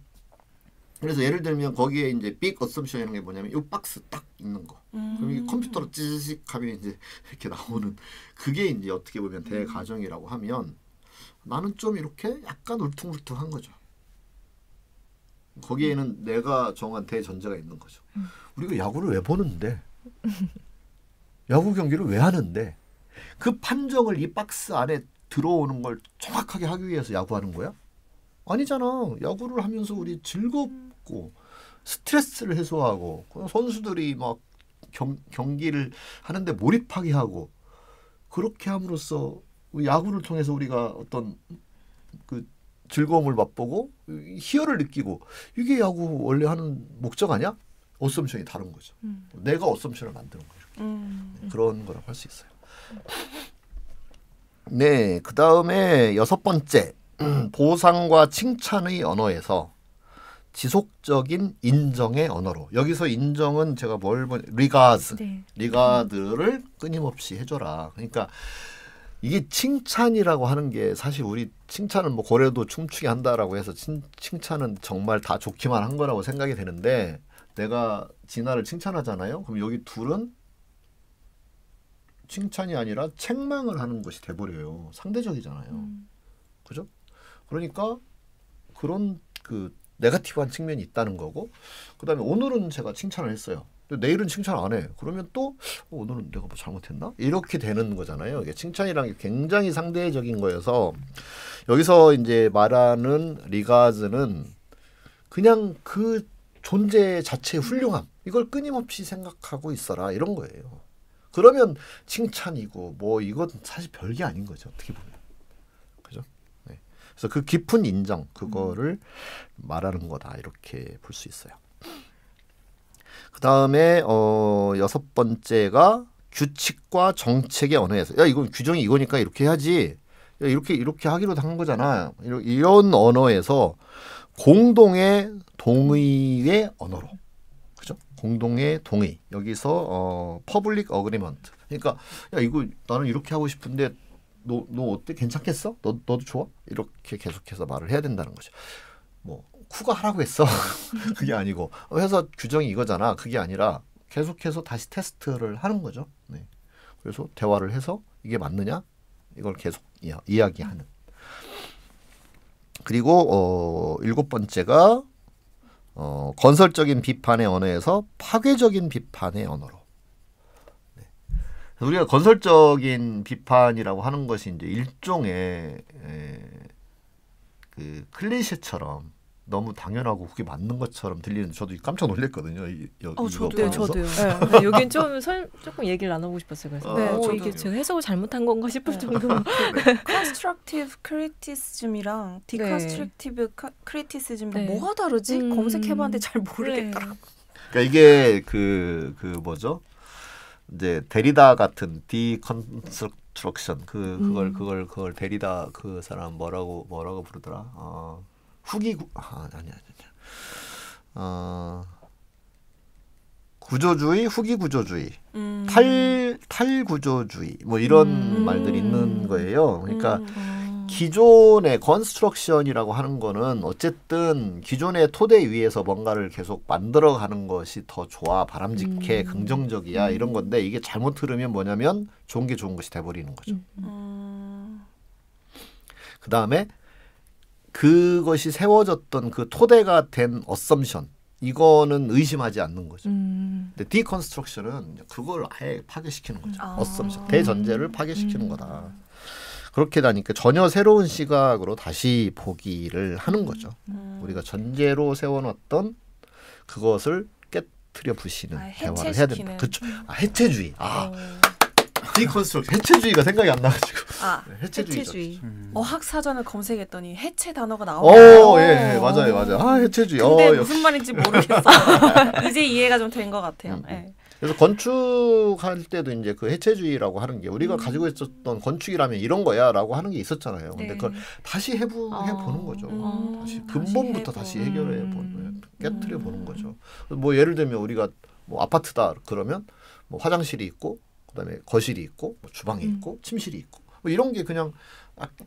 그래서 예를 들면 거기에 이제 빅 어썸션이라는 게 뭐냐면 이 박스 딱 있는 거. 그럼 이게 컴퓨터로 찌직 하면 이제 이렇게 나오는 그게 이제 어떻게 보면 대가정이라고 하면 나는 좀 이렇게 약간 울퉁불퉁한 거죠. 거기에는 내가 정한 대전제가 있는 거죠. 우리가 야구를 왜 보는데? 야구 경기를 왜 하는데? 그 판정을 이 박스 안에 들어오는 걸 정확하게 하기 위해서 야구하는 거야? 아니잖아. 야구를 하면서 우리 즐겁고 스트레스를 해소하고 선수들이 막 경기를 하는데 몰입하게 하고 그렇게 함으로써 야구를 통해서 우리가 어떤 그 즐거움을 맛보고 희열을 느끼고 이게 야구 원래 하는 목적 아니야? 어썸션이 다른 거죠. 내가 어썸션을 만드는 거죠. 그런 거라고 할 수 있어요. 네, 그 다음에 6번째 보상과 칭찬의 언어에서 지속적인 인정의 언어로 여기서 인정은 제가 리가드 네. 리가드를 끊임없이 해줘라. 그러니까 이게 칭찬이라고 하는 게 사실 우리 칭찬은 뭐 고래도 춤추게 한다라고 해서 칭찬은 정말 다 좋기만 한 거라고 생각이 되는데 내가 진아를 칭찬하잖아요. 그럼 여기 둘은 칭찬이 아니라 책망을 하는 것이 돼버려요. 상대적이잖아요. 그죠? 그러니까 그런 그 네거티브한 측면이 있다는 거고 그다음에 오늘은 제가 칭찬을 했어요. 근데 내일은 칭찬 안 해. 그러면 또 오늘은 내가 뭐 잘못했나? 이렇게 되는 거잖아요. 이게 칭찬이란 게 굉장히 상대적인 거여서 여기서 이제 말하는 리가즈는 그냥 그 존재 자체의 훌륭함 이걸 끊임없이 생각하고 있어라 이런 거예요. 그러면 칭찬이고 뭐 이건 사실 별게 아닌 거죠. 어떻게 보면. 그죠? 네. 그래서 그 깊은 인정 그거를 말하는 거다 이렇게 볼 수 있어요. 그 다음에 6번째가 규칙과 정책의 언어에서 야 이건 규정이 이거니까 이렇게 해야지 야, 이렇게 하기로 한 거잖아 이런 언어에서 공동의 동의의 언어로 그죠? 공동의 동의 여기서 public agreement 그러니까 야 이거 나는 이렇게 하고 싶은데 너 어때 괜찮겠어? 너도 좋아? 이렇게 계속해서 말을 해야 된다는 거죠. 뭐 쿠가 하라고 했어 그게 아니고 회사 규정이 이거잖아 그게 아니라 계속해서 다시 테스트를 하는 거죠. 네. 그래서 대화를 해서 이게 맞느냐 이걸 계속 이야기하는. 그리고 7번째가 건설적인 비판의 언어에서 파괴적인 비판의 언어로. 네. 우리가 건설적인 비판이라고 하는 것이 이제 일종의 그 클리셰처럼 너무 당연하고 그게 맞는 것처럼 들리는데 저도 깜짝 놀랐거든요. 저도요. 네, 여긴 조금 얘기를 나누고 싶었어요. 그래서 네, 이게 제가 해석을 잘못한 건가 싶을 정도로. Constructive criticism이랑 Deconstructive criticism이랑 뭐가 다르지? 검색해봤는데 잘 모르겠더라고. 그러니까 이게 그 뭐죠? 이제 데리다 같은 Deconstruction 그걸 데리다 그 사람 뭐라고 부르더라? 구조주의, 후기 구조주의, 탈구조주의 뭐 이런 말들이 있는 거예요. 그러니까 기존의 컨스트럭션이라고 하는 거는 어쨌든 기존의 토대 위에서 뭔가를 계속 만들어가는 것이 더 좋아, 바람직해, 긍정적이야 이런 건데 이게 잘못 흐르면 뭐냐면 좋은 게 좋은 것이 돼버리는 거죠. 그 다음에 그것이 세워졌던 그 토대가 된 어썸션 이거는 의심하지 않는 거죠. 근데 디컨스트럭션은 그걸 아예 파괴시키는 거죠. 어썸션 대전제를 파괴시키는 거다. 그렇게 되니까 전혀 새로운 시각으로 다시 보기를 하는 거죠. 우리가 전제로 세워놨던 그것을 깨트려 부시는 대화를 해야 됩니다. 그렇죠. 해체주의. 디컨스트럭션 해체주의가 생각이 안 나가지고 해체주의. 어학사전을 검색했더니 해체 단어가 나오고 예, 맞아요. 해체주의. 근데 무슨 말인지 모르겠어. 이제 이해가 좀 된 것 같아요. 그래서 건축할 때도 이제 그 해체주의라고 하는 게 우리가 가지고 있었던 건축이라면 이런 거야라고 하는 게 있었잖아요. 근데 그걸 다시 해보는 거죠. 다시 근본부터 다시 해결해 깨트려 보는 거죠. 뭐 예를 들면 우리가 뭐 아파트다 그러면 뭐 화장실이 있고 그다음에 거실이 있고 뭐 주방이 있고 침실이 있고 뭐 이런 게 그냥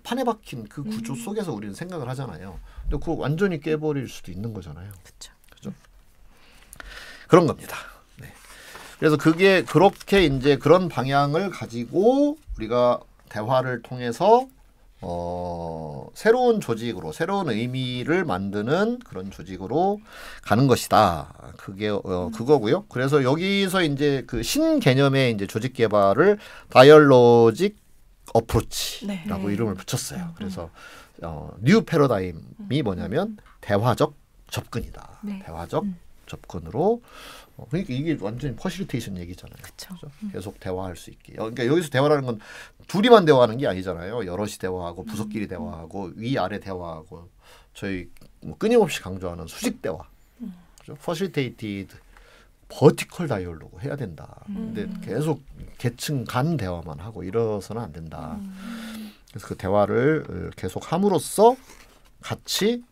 판에 박힌 그 구조 속에서 우리는 생각을 하잖아요. 근데 그거 완전히 깨버릴 수도 있는 거잖아요. 그렇죠? 그런 겁니다. 네. 그래서 그게 그렇게 이제 그런 방향을 가지고 우리가 대화를 통해서 새로운 조직으로 새로운 의미를 만드는 그런 조직으로 가는 것이다. 그게 그거고요. 그래서 여기서 이제 그 신개념의 이제 조직 개발을 다이얼로직 어프로치라고 이름을 붙였어요. 그래서 뉴 패러다임이 뭐냐면 대화적 접근이다. 대화적 접근으로 그러니까 이게 완전히 퍼실리테이션 얘기잖아요. 그렇죠? 계속 대화할 수 있게. 그러니까 여기서 대화라는 건 둘이만 대화하는 게 아니잖아요. 여럿이 대화하고 부서끼리 대화하고 위아래 대화하고 저희 뭐 끊임없이 강조하는 수직 대화. 그렇죠? 퍼실리테이티드 버티컬 다이얼로그 해야 된다. 근데 계속 계층 간 대화만 하고 이러서는 안 된다. 그래서 그 대화를 계속 함으로써 같이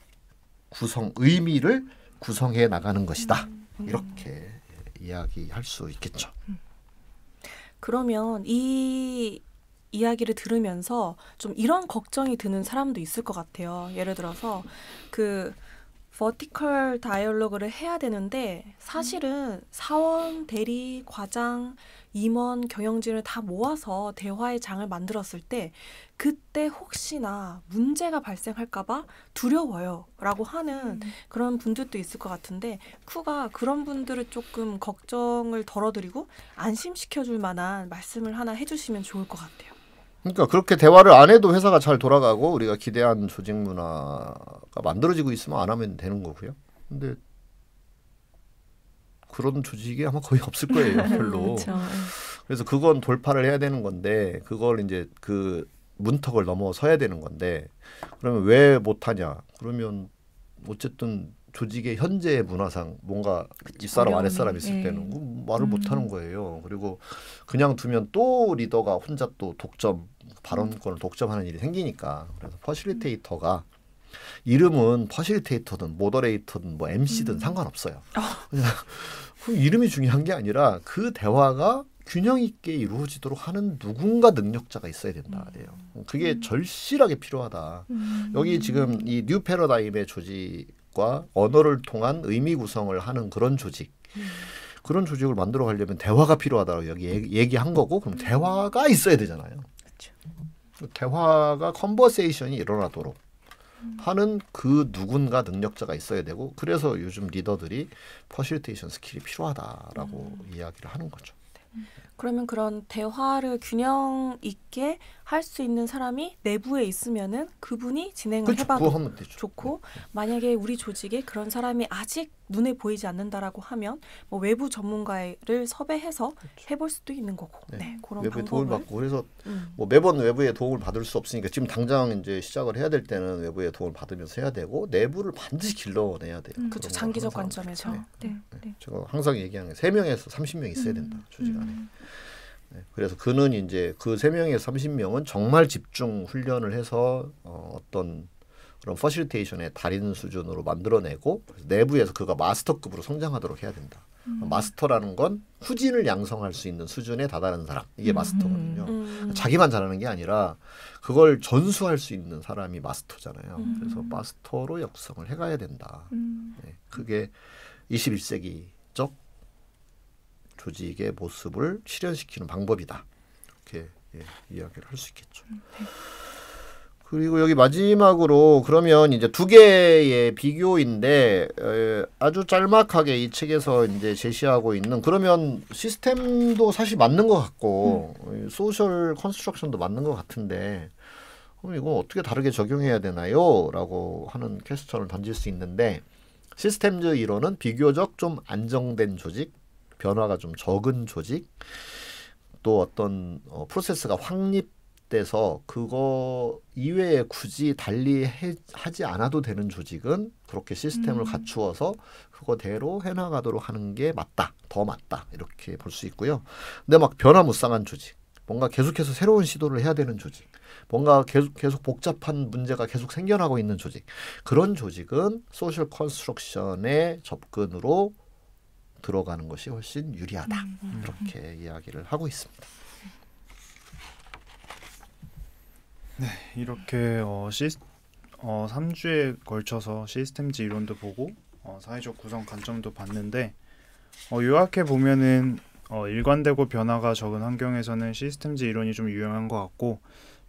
의미를 구성해 나가는 것이다. 이렇게 이야기할 수 있겠죠. 그러면 이 이야기를 들으면서 좀 이런 걱정이 드는 사람도 있을 것 같아요. 예를 들어서 그 버티컬 다이얼로그를 해야 되는데 사실은 사원, 대리, 과장, 임원, 경영진을 다 모아서 대화의 장을 만들었을 때 그때 혹시나 문제가 발생할까 봐 두려워요 라고 하는 그런 분들도 있을 것 같은데 쿠가 그런 분들을 조금 걱정을 덜어드리고 안심시켜줄 만한 말씀을 하나 해주시면 좋을 것 같아요. 그러니까 그렇게 대화를 안 해도 회사가 잘 돌아가고 우리가 기대한 조직 문화가 만들어지고 있으면 안 하면 되는 거고요. 근데 그런 조직이 아마 거의 없을 거예요. 별로. 그렇죠. 그래서 그건 돌파를 해야 되는 건데 그걸 이제 그 문턱을 넘어서야 되는 건데 그러면 왜 못하냐? 그러면 어쨌든 조직의 현재 문화상 뭔가 윗사람 아랫사람 있을 때는 말을 못하는 거예요. 그리고 그냥 두면 또 리더가 혼자 또 독점 발언권을 독점하는 일이 생기니까 그래서 퍼실리테이터가 이름은 퍼실리테이터든 모더레이터든 뭐 MC든 상관없어요. 그냥 그 이름이 중요한 게 아니라 그 대화가 균형 있게 이루어지도록 하는 누군가 능력자가 있어야 된다. 그게 절실하게 필요하다. 여기 지금 이 뉴 패러다임의 조직과 언어를 통한 의미 구성을 하는 그런 조직. 그런 조직을 만들어 가려면 대화가 필요하다고 여기 얘기한 거고 그럼 대화가 있어야 되잖아요. 그렇죠. 대화가 컨버세이션이 일어나도록 하는 그 누군가 능력자가 있어야 되고 그래서 요즘 리더들이 퍼실리테이션 스킬이 필요하다라고 이야기를 하는 거죠. 그러면 그런 대화를 균형 있게 할 수 있는 사람이 내부에 있으면은 그분이 진행을 그렇죠. 해봐도 그거 하면 되죠. 좋고 만약에 우리 조직에 그런 사람이 아직 눈에 보이지 않는다라고 하면 뭐 외부 전문가를 섭외해서 그렇죠. 해볼 수도 있는 거고. 네, 그런 외부의 방법을 도움을 받고 그래서 뭐 매번 외부의 도움을 받을 수 없으니까 지금 당장 이제 시작을 해야 될 때는 외부의 도움을 받으면서 해야 되고 내부를 반드시 길러내야 돼요. 그렇죠. 장기적 관점에서. 네. 제가 항상 얘기하는 게 3명에서 30명 있어야 된다. 조직 안에. 네, 그래서 그는 이제 그 3명에서 30명은 정말 집중 훈련을 해서 어떤 그런 퍼실리테이션의 달인 수준으로 만들어내고 내부에서 그가 마스터급으로 성장하도록 해야 된다. 마스터라는 건 후진을 양성할 수 있는 수준에 다다른 사람. 이게 마스터거든요. 자기만 잘하는 게 아니라 그걸 전수할 수 있는 사람이 마스터잖아요. 그래서 마스터로 육성을 해가야 된다. 네, 그게 21세기적 조직의 모습을 실현시키는 방법이다. 이렇게 이야기를 할 수 있겠죠. 그리고 여기 마지막으로 그러면 이제 두 개의 비교인데 아주 짤막하게 이 책에서 이제 제시하고 있는 그러면 시스템도 사실 맞는 것 같고 소셜 컨스트럭션도 맞는 것 같은데 그럼 이거 어떻게 다르게 적용해야 되나요? 라고 하는 퀘스천을 던질 수 있는데 시스템즈 이론은 비교적 좀 안정된 조직 변화가 좀 적은 조직 또 어떤 프로세스가 확립돼서 그거 이외에 굳이 달리 하지 않아도 되는 조직은 그렇게 시스템을 갖추어서 그거대로 해나가도록 하는 게 맞다. 더 맞다. 이렇게 볼 수 있고요. 근데 막 변화무쌍한 조직 뭔가 계속해서 새로운 시도를 해야 되는 조직 뭔가 계속 복잡한 문제가 계속 생겨나고 있는 조직 그런 조직은 소셜 컨스트럭션의 접근으로 들어가는 것이 훨씬 유리하다. 이렇게 이야기를 하고 있습니다. 네, 이렇게 3주에 걸쳐서 시스템즈 이론도 보고 사회적 구성 관점도 봤는데 요약해 보면은 일관되고 변화가 적은 환경에서는 시스템즈 이론이 좀 유용한 것 같고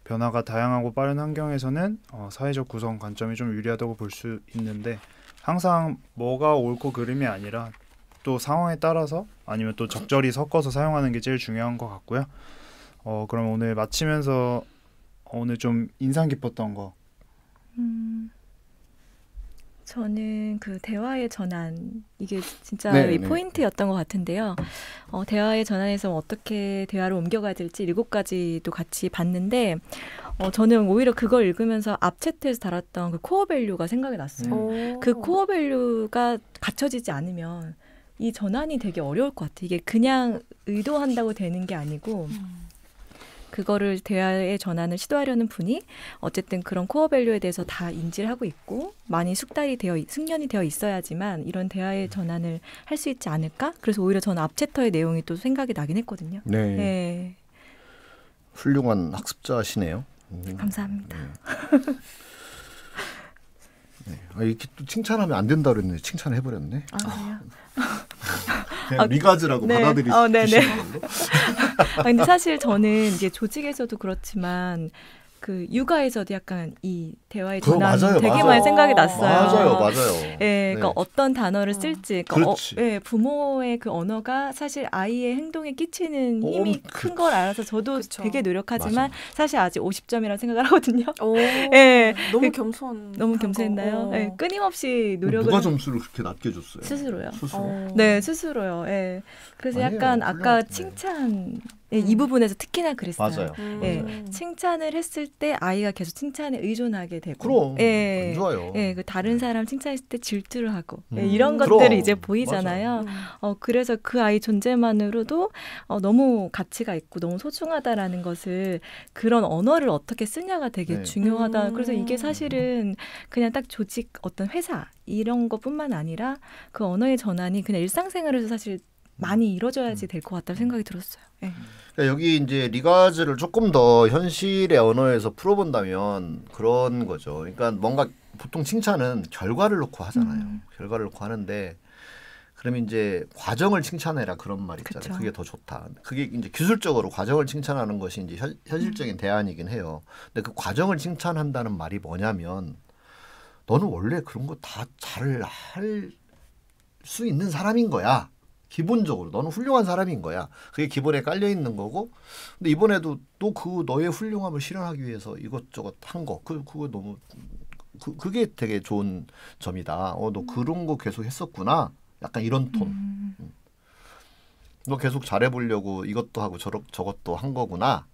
변화가 다양하고 빠른 환경에서는 사회적 구성 관점이 좀 유리하다고 볼 수 있는데 항상 뭐가 옳고 그름이 아니라 또 상황에 따라서 아니면 또 적절히 섞어서 사용하는 게 제일 중요한 것 같고요. 그럼 오늘 마치면서 오늘 좀 인상 깊었던 거. 저는 그 대화의 전환 이게 진짜 네, 이 네. 포인트였던 것 같은데요. 대화의 전환에서 어떻게 대화를 옮겨가야 될지 7가지도 같이 봤는데 저는 오히려 그걸 읽으면서 앞 챕터에서 다뤘던 그 코어 밸류가 생각이 났어요. 그 코어 밸류가 갖춰지지 않으면 이 전환이 되게 어려울 것 같아요. 이게 그냥 의도한다고 되는 게 아니고 그거를 대화의 전환을 시도하려는 분이 어쨌든 그런 코어 밸류에 대해서 다 인지를 하고 있고 많이 숙련이 되어 있어야지만 이런 대화의 전환을 할 수 있지 않을까? 그래서 오히려 저는 앞 챕터의 내용이 또 생각이 나긴 했거든요. 네. 네. 훌륭한 학습자시네요. 감사합니다. 네. 이렇게 또 칭찬하면 안 된다 그랬는데 칭찬을 해버렸네. 아, 그래요? 그냥 리가즈라고 네. 받아들이시는 네네. 걸로. 근데 사실 저는 이제 조직에서도 그렇지만 그 육아에서도 약간 이 대화의 그거 전환 맞아요, 되게 맞아요. 많이 생각이 났어요. 맞아요. 예, 그러니까 네. 어떤 단어를 쓸지, 그러니까 그렇지. 예, 부모의 그 언어가 사실 아이의 행동에 끼치는 힘이 그렇지. 큰 걸 알아서 저도 그쵸. 되게 노력하지만 맞아. 사실 아직 50점이라고 생각을 하거든요. 오, 예. 너무 겸손. 너무 겸손했나요? 예, 끊임없이 노력을 누가 점수를 그렇게 낮게 줬어요? 스스로요. 스스로. 네, 스스로요. 예. 그래서 아니에요. 약간 아까 훌륭하네. 칭찬 이 부분에서 특히나 그랬어요. 맞아요. 예, 칭찬을 했을 때 아이가 계속 칭찬에 의존하게 되고, 그럼 예, 안 좋아요. 예, 그 다른 사람 칭찬했을 때 질투를 하고 예, 음. 이런 그럼. 것들이 이제 보이잖아요. 음. 그래서 그 아이 존재만으로도 너무 가치가 있고 너무 소중하다라는 것을 그런 언어를 어떻게 쓰냐가 되게 네. 중요하다. 그래서 이게 사실은 그냥 딱 조직 어떤 회사 이런 것뿐만 아니라 그 언어의 전환이 그냥 일상생활에서 사실 많이 이루어져야지 될 것 같다는 생각이 들었어요. 예. 그러니까 여기 이제 리가즈를 조금 더 현실의 언어에서 풀어본다면 그런 거죠. 그러니까 뭔가 보통 칭찬은 결과를 놓고 하잖아요. 결과를 놓고 하는데 그러면 이제 과정을 칭찬해라 그런 말 있잖아요. 그쵸. 그게 더 좋다. 그게 이제 기술적으로 과정을 칭찬하는 것이 이제 현실적인 대안이긴 해요. 근데 그 과정을 칭찬한다는 말이 뭐냐면 너는 원래 그런 거 다 잘 할 수 있는 사람인 거야. 기본적으로 너는 훌륭한 사람인 거야. 그게 기본에 깔려 있는 거고. 근데 이번에도 또 그 너의 훌륭함을 실현하기 위해서 이것저것 한 거. 그거 너무 그게 되게 좋은 점이다. 너 그런 거 계속 했었구나. 약간 이런 톤. 너 계속 잘해보려고 이것도 하고 저것도 한 거구나.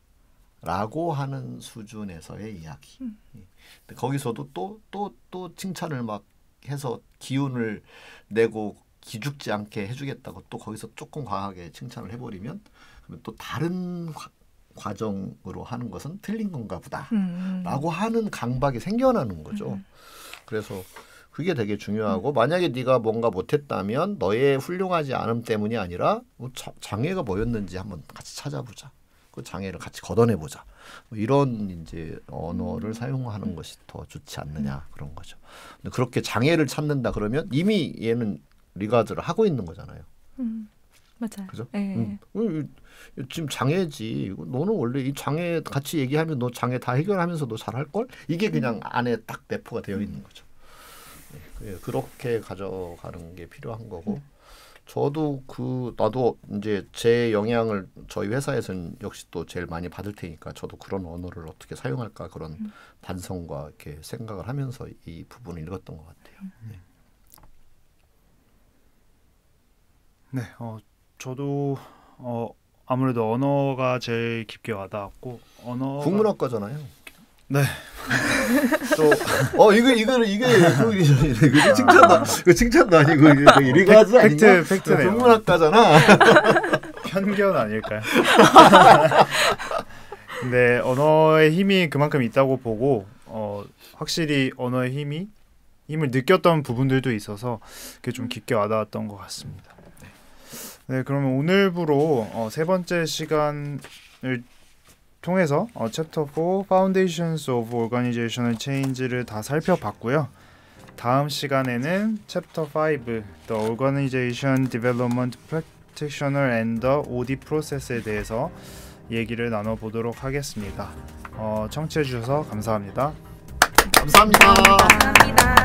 라고 하는 수준에서의 이야기. 근데 거기서도 또 칭찬을 막 해서 기운을 내고 기죽지 않게 해주겠다고 또 거기서 조금 과하게 칭찬을 해버리면 그러면 또 다른 과정으로 하는 것은 틀린 건가 보다 라고 하는 강박이 생겨나는 거죠. 그래서 그게 되게 중요하고 만약에 네가 뭔가 못했다면 너의 훌륭하지 않음 때문이 아니라 뭐 장애가 뭐였는지 한번 같이 찾아보자. 그 장애를 같이 걷어내보자. 뭐 이런 이제 언어를 사용하는 것이 더 좋지 않느냐 그런 거죠. 근데 그렇게 장애를 찾는다 그러면 이미 얘는 리가드를 하고 있는 거잖아요. 맞아요. 그죠? 네. 지금 장애지. 너는 원래 이 장애 같이 얘기하면 너 장애 다 해결하면서 너 잘할 걸? 이게 그냥 안에 딱 내포가 되어 있는 거죠. 네, 그렇게 가져가는 게 필요한 거고. 저도 나도 이제 제 영향을 저희 회사에서는 역시 또 제일 많이 받을 테니까 저도 그런 언어를 어떻게 사용할까 그런 반성과 이렇게 생각을 하면서 이 부분을 읽었던 것 같아요. 네. 네, 저도 아무래도 언어가 제일 깊게 와닿았고 국문학과잖아요. 네. 이게 칭찬도 아니고 리가즈 아닌가? 팩트네요. 국문학과잖아. 편견 아닐까요? 근데 언어의 힘이 그만큼 있다고 보고 확실히 언어의 힘을 느꼈던 부분들도 있어서 그게 좀 깊게 와닿았던 것 같습니다. 네, 그러면 오늘부로 세 번째 시간을 통해서 챕터 4 Foundations of Organizational Change를 다 살펴봤고요. 다음 시간에는 챕터 5 The Organization Development Practitioner and the OD Process에 대해서 얘기를 나눠보도록 하겠습니다. 청취해 주셔서 감사합니다. 감사합니다. 감사합니다.